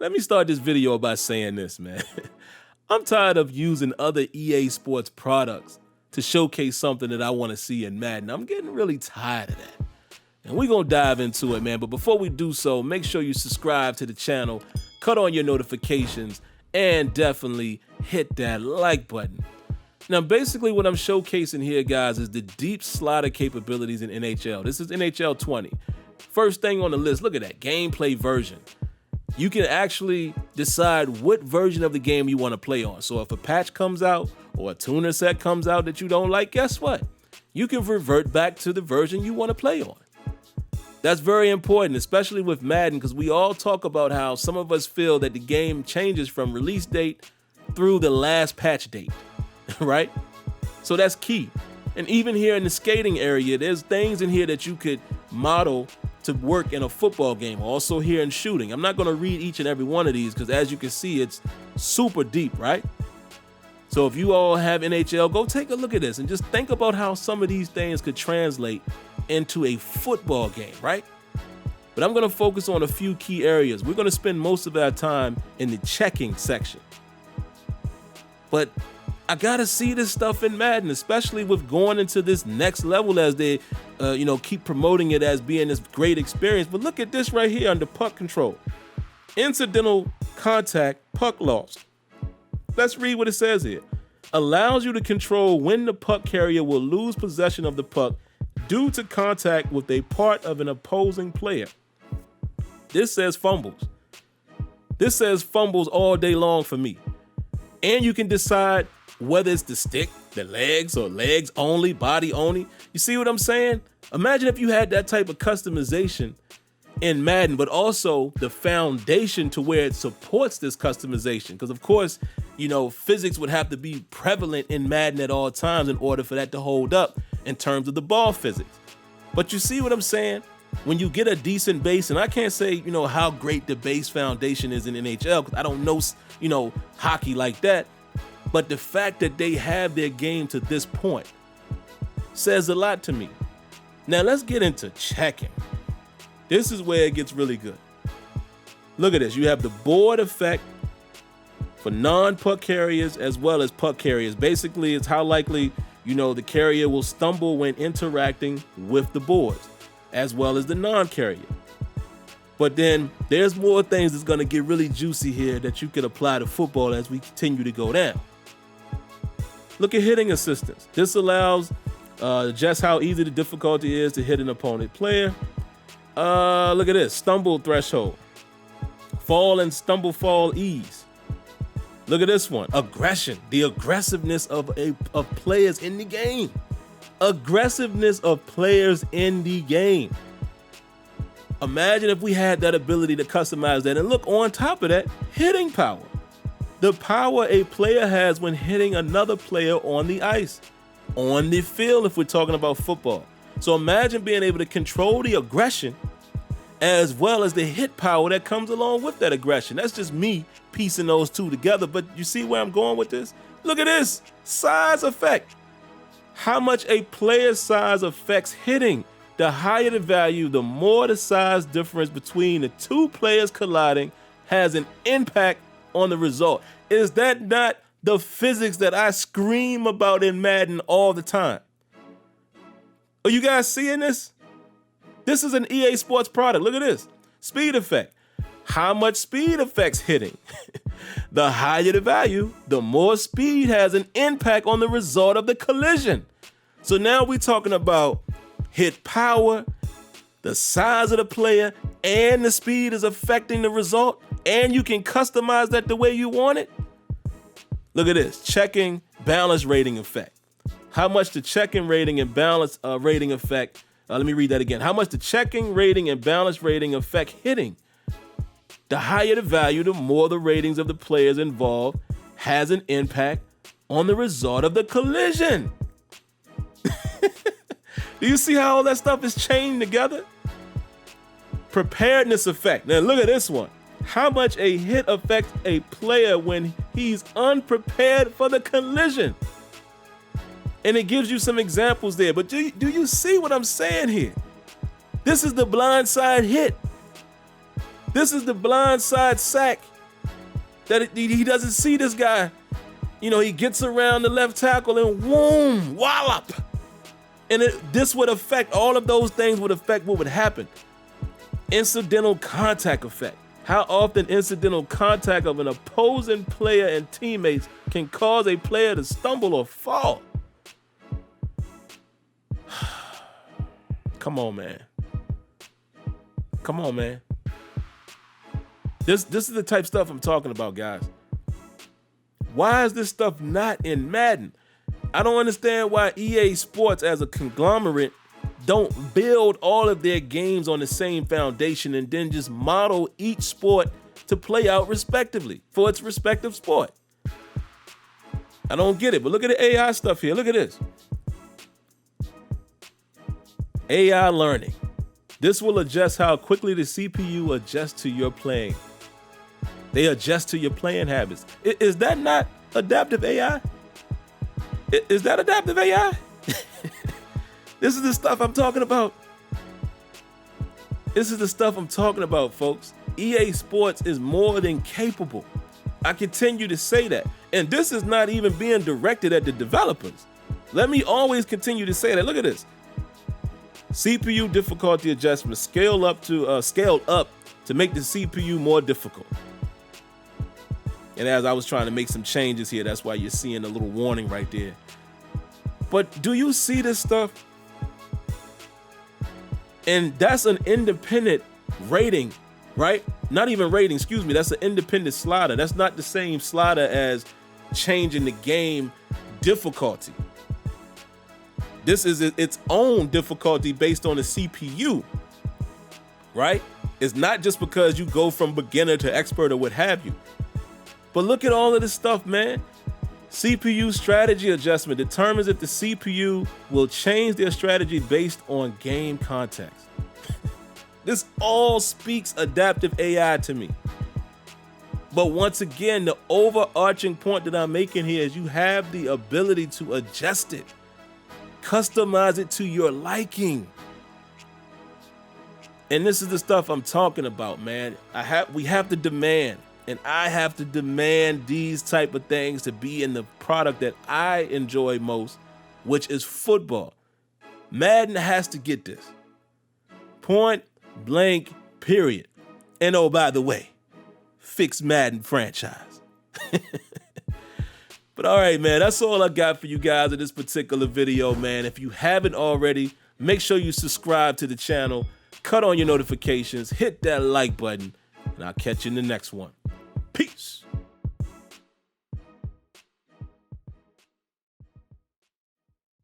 Let me start this video by saying this, man. I'm tired of using other EA Sports products to showcase something that I want to see in Madden. I'm getting really tired of that. And we're going to dive into it, man. But before we do so, make sure you subscribe to the channel, cut on your notifications, and definitely hit that like button. Now, basically what I'm showcasing here, guys, is the deep slider capabilities in NHL. This is NHL 20. First thing on the list, look at that, gameplay version. You can actually decide what version of the game you want to play on. So if a patch comes out or a tuner set comes out that you don't like, guess what? You can revert back to the version you want to play on. That's very important, especially with Madden, because we all talk about how some of us feel that the game changes from release date through the last patch date. Right? So that's key. And even here in the skating area, there's things in here that you could model to work in a football game. Also here in shooting. I'm not going to read each and every one of these because as you can see, it's super deep, right? So if you all have NHL, go take a look at this and just think about how some of these things could translate into a football game, right? But I'm going to focus on a few key areas. We're going to spend most of our time in the checking section. But I gotta see this stuff in Madden, especially with going into this next level as they, keep promoting it as being this great experience. But look at this right here under puck control. Incidental contact, puck loss. Let's read what it says here. Allows you to control when the puck carrier will lose possession of the puck due to contact with a part of an opposing player. This says fumbles. This says fumbles all day long for me. And you can decide whether it's the stick, the legs, or legs only, body only. You see what I'm saying? Imagine if you had that type of customization in Madden, but also the foundation to where it supports this customization. Because of course, physics would have to be prevalent in Madden at all times in order for that to hold up in terms of the ball physics. But you see what I'm saying? When you get a decent base, and I can't say, how great the base foundation is in NHL, because I don't know, hockey like that. But the fact that they have their game to this point says a lot to me. Now let's get into checking. This is where it gets really good. Look at this. You have the board effect for non-puck carriers as well as puck carriers. Basically, it's how likely, the carrier will stumble when interacting with the boards, as well as the non-carrier. But then there's more things that's going to get really juicy here that you can apply to football as we continue to go down. Look at hitting assistance. This allows just how easy the difficulty is to hit an opponent player. Look at this, stumble threshold. Fall and stumble fall ease. Look at this one, aggression, the aggressiveness of players in the game. Aggressiveness of players in the game. Imagine if we had that ability to customize that. And look, on top of that, hitting power. The power a player has when hitting another player on the ice, on the field if we're talking about football. So imagine being able to control the aggression as well as the hit power that comes along with that aggression. That's just me piecing those two together. But you see where I'm going with this? Look at this, size effect. How much a player's size affects hitting. The higher the value, the more the size difference between the two players colliding has an impact on the result. Is that not the physics that I scream about in Madden all the time? Are you guys seeing this? This is an EA Sports product. Look at this. Speed effect. How much speed affects hitting? The higher the value, the more speed has an impact on the result of the collision. So now we're talking about hit power, the size of the player, and the speed is affecting the result, and you can customize that the way you want it. Look at this, checking balance rating effect. How much the checking rating and balance rating effect, let me read that again. How much the checking rating and balance rating affect hitting. The higher the value, the more the ratings of the players involved has an impact on the result of the collision. Do you see how all that stuff is chained together? Preparedness effect. Now look at this one. How much a hit affects a player when he's unprepared for the collision. And it gives you some examples there. But do you see what I'm saying here? This is the blindside hit. This is the blindside sack that he doesn't see this guy. You know, he gets around the left tackle and whoom, wallop. And this would affect, all of those things would affect what would happen. Incidental contact effect. How often incidental contact of an opposing player and teammates can cause a player to stumble or fall. Come on, man. Come on, man. This is the type of stuff I'm talking about, guys. Why is this stuff not in Madden? I don't understand why EA Sports as a conglomerate don't build all of their games on the same foundation and then just model each sport to play out respectively for its respective sport. I don't get it, but look at the AI stuff here. Look at this. AI learning. This will adjust how quickly the CPU adjusts to your playing. They adjust to your playing habits. Is that not adaptive AI? Is that adaptive AI? This is the stuff I'm talking about. This is the stuff I'm talking about, folks. EA Sports is more than capable. I continue to say that. And this is not even being directed at the developers. Let me always continue to say that. Look at this. CPU difficulty adjustment scaled up to make the CPU more difficult. And as I was trying to make some changes here, that's why you're seeing a little warning right there. But do you see this stuff? And that's an independent rating, right? Not even rating, excuse me. That's an independent slider. That's not the same slider as changing the game difficulty. This is its own difficulty based on the CPU, right? It's not just because you go from beginner to expert or what have you. But look at all of this stuff, man. CPU strategy adjustment determines if the CPU will change their strategy based on game context. This all speaks adaptive AI to me. But once again, the overarching point that I'm making here is you have the ability to adjust it, customize it to your liking. And this is the stuff I'm talking about, man. We have to demand. And I have to demand these type of things to be in the product that I enjoy most, which is football. Madden has to get this. Point blank, period. And oh, by the way, fix Madden franchise. But all right, man, that's all I got for you guys in this particular video, man. If you haven't already, make sure you subscribe to the channel, cut on your notifications, hit that like button, and I'll catch you in the next one. Peace.